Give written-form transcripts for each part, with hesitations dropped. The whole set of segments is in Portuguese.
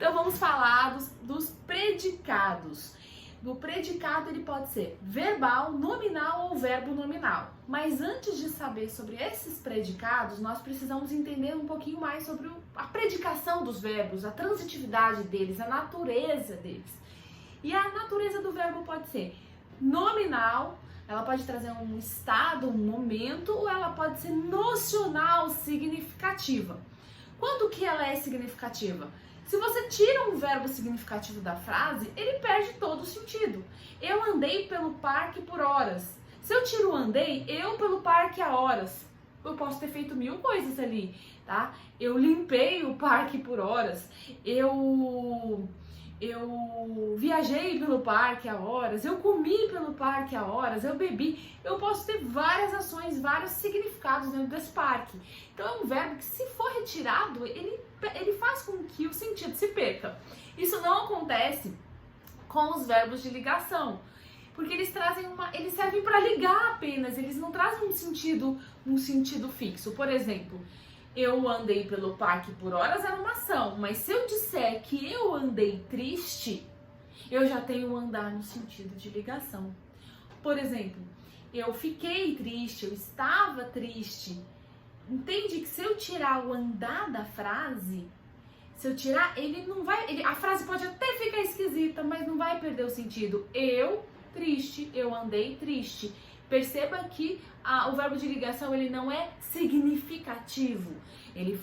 Então vamos falar dos predicados. O predicado ele pode ser verbal, nominal ou verbo nominal. Mas antes de saber sobre esses predicados, nós precisamos entender um pouquinho mais sobre a predicação dos verbos, a transitividade deles, a natureza deles. E a natureza do verbo pode ser nominal, ela pode trazer um estado, um momento, ou ela pode ser nocional, significativa. Quando que ela é significativa? Se você tira um verbo significativo da frase, ele perde todo o sentido. Eu andei pelo parque por horas. Se eu tiro o andei, eu pelo parque há horas. Eu posso ter feito 1000 coisas ali, tá? Eu limpei o parque por horas. Eu viajei pelo parque há horas, eu comi pelo parque há horas, eu bebi. Eu posso ter várias ações, vários significados dentro desse parque. Então é um verbo que, se for retirado, ele faz com que o sentido se perca. Isso não acontece com os verbos de ligação, porque eles servem para ligar apenas, eles não trazem um sentido fixo. Por exemplo, eu andei pelo parque por horas era uma ação, mas se eu disser que eu andei triste, eu já tenho um andar no sentido de ligação. Por exemplo, eu fiquei triste, eu estava triste. Entende que se eu tirar o andar da frase, se eu tirar, ele não vai, a frase pode até ficar esquisita, mas não vai perder o sentido. Eu triste, eu andei triste. Perceba que o verbo de ligação ele não é significativo. Ele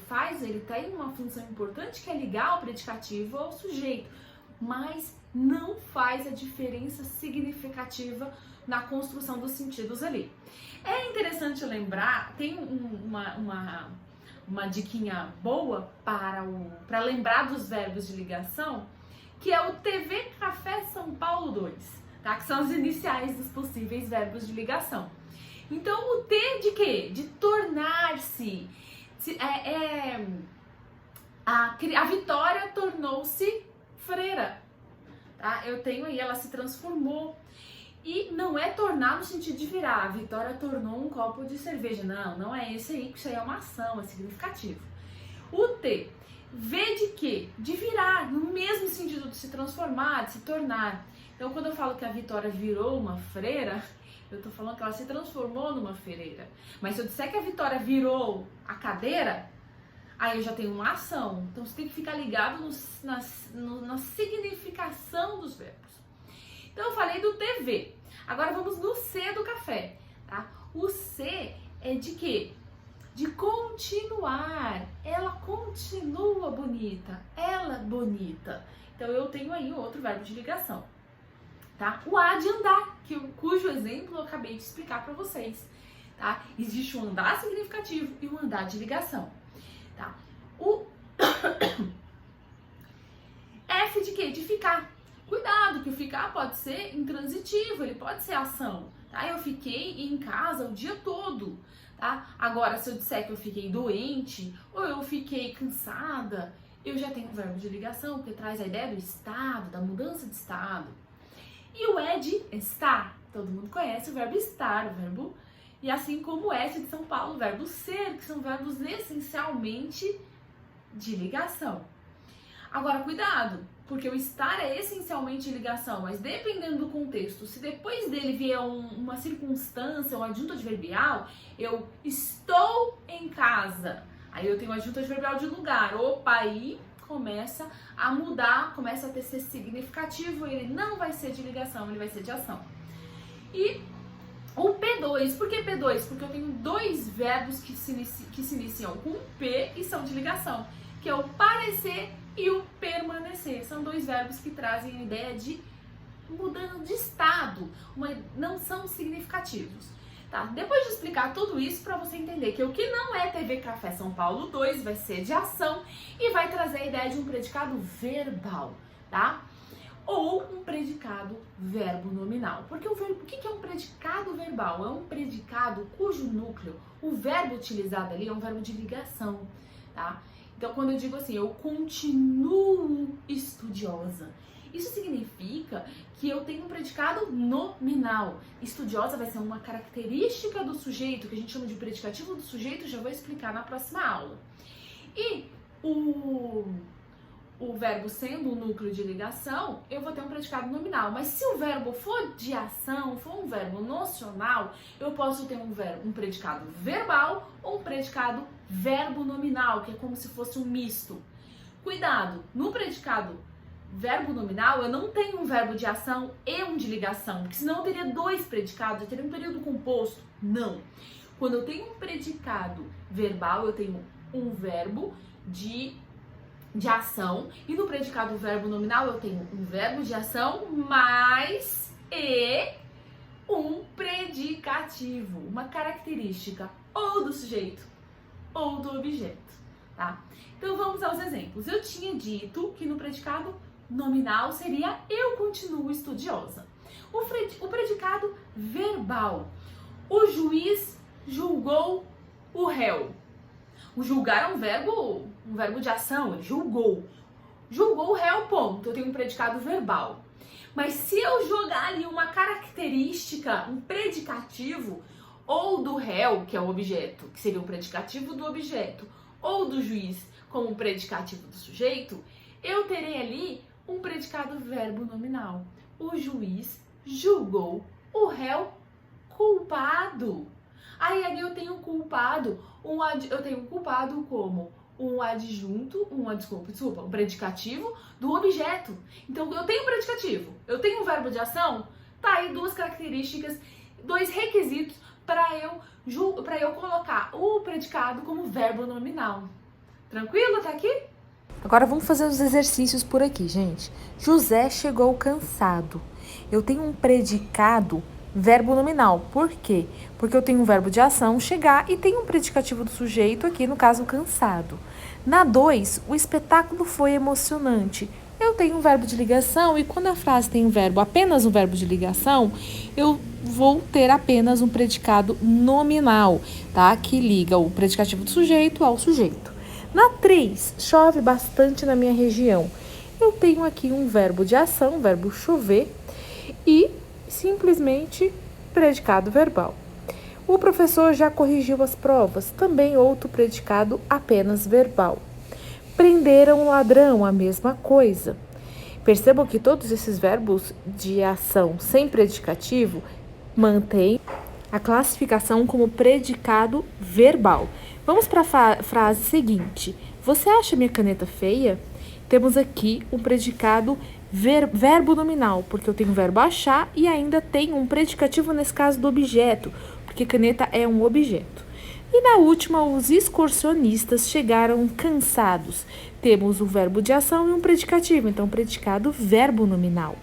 tem uma função importante que é ligar o predicativo ao sujeito, mas não faz a diferença significativa na construção dos sentidos ali. É interessante lembrar, tem uma diquinha boa para lembrar dos verbos de ligação, que é o TV Café São Paulo 2. Tá? Que são as iniciais dos possíveis verbos de ligação. Então, o T de quê? De tornar-se. A Vitória tornou-se freira. Tá? Eu tenho aí, ela se transformou. E não é tornar no sentido de virar. A Vitória tornou um copo de cerveja. Não é esse aí, que isso aí é uma ação, é significativo. O T, V de quê? De virar, no mesmo sentido de se transformar, de se tornar. Então, quando eu falo que a Vitória virou uma freira, eu tô falando que ela se transformou numa freiras. Mas se eu disser que a Vitória virou a cadeira, aí eu já tenho uma ação. Então, você tem que ficar ligado na significação dos verbos. Então, eu falei do TV. Agora, vamos no C do café, tá? O C é de quê? De continuar. Ela continua bonita. Ela bonita. Então, eu tenho aí outro verbo de ligação. Tá? O A de andar, cujo exemplo eu acabei de explicar para vocês. Tá? Existe um andar significativo e um andar de ligação. Tá? O F de quê? De ficar. Cuidado, que o ficar pode ser intransitivo, ele pode ser ação. Tá? Eu fiquei em casa o dia todo. Tá? Agora, se eu disser que eu fiquei doente ou eu fiquei cansada, eu já tenho um verbo de ligação, porque traz a ideia do estado, da mudança de estado. E o E de estar, todo mundo conhece o verbo estar, e assim como o S de São Paulo, o verbo ser, que são verbos essencialmente de ligação. Agora, cuidado, porque o estar é essencialmente ligação, mas dependendo do contexto, se depois dele vier uma circunstância, um adjunto adverbial, eu estou em casa, aí eu tenho um adjunto adverbial de lugar, opa, aí começa a mudar, começa a ter ser significativo, ele não vai ser de ligação, ele vai ser de ação. E o P2, por que P2? Porque eu tenho dois verbos que se iniciam com P e são de ligação, que é o parecer e o permanecer. São dois verbos que trazem a ideia de mudando de estado, não são significativos. Tá? Depois de explicar tudo isso, para você entender que o que não é TV Café São Paulo 2 vai ser de ação e vai trazer a ideia de um predicado verbal, tá? Ou um predicado verbo nominal. Porque o que é um predicado verbal? É um predicado cujo núcleo, o verbo utilizado ali é um verbo de ligação, tá? Então, quando eu digo assim, eu continuo estudiosa, isso significa que eu tenho um predicado nominal. Estudiosa vai ser uma característica do sujeito, que a gente chama de predicativo do sujeito, já vou explicar na próxima aula. E o verbo sendo o núcleo de ligação, eu vou ter um predicado nominal. Mas se o verbo for de ação, for um verbo nocional, eu posso ter um predicado verbal ou um predicado verbo nominal, que é como se fosse um misto. Cuidado, no predicado verbo nominal, eu não tenho um verbo de ação e um de ligação, porque senão eu teria dois predicados, eu teria um período composto. Não. Quando eu tenho um predicado verbal, eu tenho um verbo de ação, e no predicado verbo nominal eu tenho um verbo de ação mais e um predicativo, uma característica ou do sujeito ou do objeto, tá? Então vamos aos exemplos. Eu tinha dito que no predicado nominal seria eu continuo estudiosa. O predicado verbal, o juiz julgou o réu. O julgar é um verbo de ação, ele julgou. Julgou o réu, ponto. Eu tenho um predicado verbal. Mas se eu jogar ali uma característica, um predicativo, ou do réu, que é o objeto, que seria o predicativo do objeto, ou do juiz como um predicativo do sujeito, eu terei ali um predicado verbo nominal. O juiz julgou o réu culpado. Aí ali eu tenho culpado, eu tenho culpado como um adjunto, um predicativo do objeto. Então eu tenho um predicativo, eu tenho um verbo de ação, tá aí duas características, dois requisitos para eu colocar o predicado como verbo nominal. Tranquilo até aqui? Agora vamos fazer os exercícios por aqui, gente. José chegou cansado. Eu tenho um predicado verbo nominal. Por quê? Porque eu tenho um verbo de ação, chegar, e tenho um predicativo do sujeito aqui, no caso, cansado. Na 2, o espetáculo foi emocionante. Eu tenho um verbo de ligação, e quando a frase tem apenas um verbo de ligação, eu vou ter apenas um predicado nominal, tá? Que liga o predicativo do sujeito ao sujeito. Na 3, chove bastante na minha região. Eu tenho aqui um verbo de ação, verbo chover, e simplesmente predicado verbal. O professor já corrigiu as provas, também outro predicado apenas verbal. Prenderam o ladrão, a mesma coisa. Percebam que todos esses verbos de ação sem predicativo mantêm a classificação como predicado verbal. Vamos para a frase seguinte. Você acha minha caneta feia? Temos aqui um predicado verbo nominal, porque eu tenho o verbo achar e ainda tenho um predicativo nesse caso do objeto, porque caneta é um objeto. E na última, os excursionistas chegaram cansados. Temos o verbo de ação e um predicativo, então predicado verbo nominal.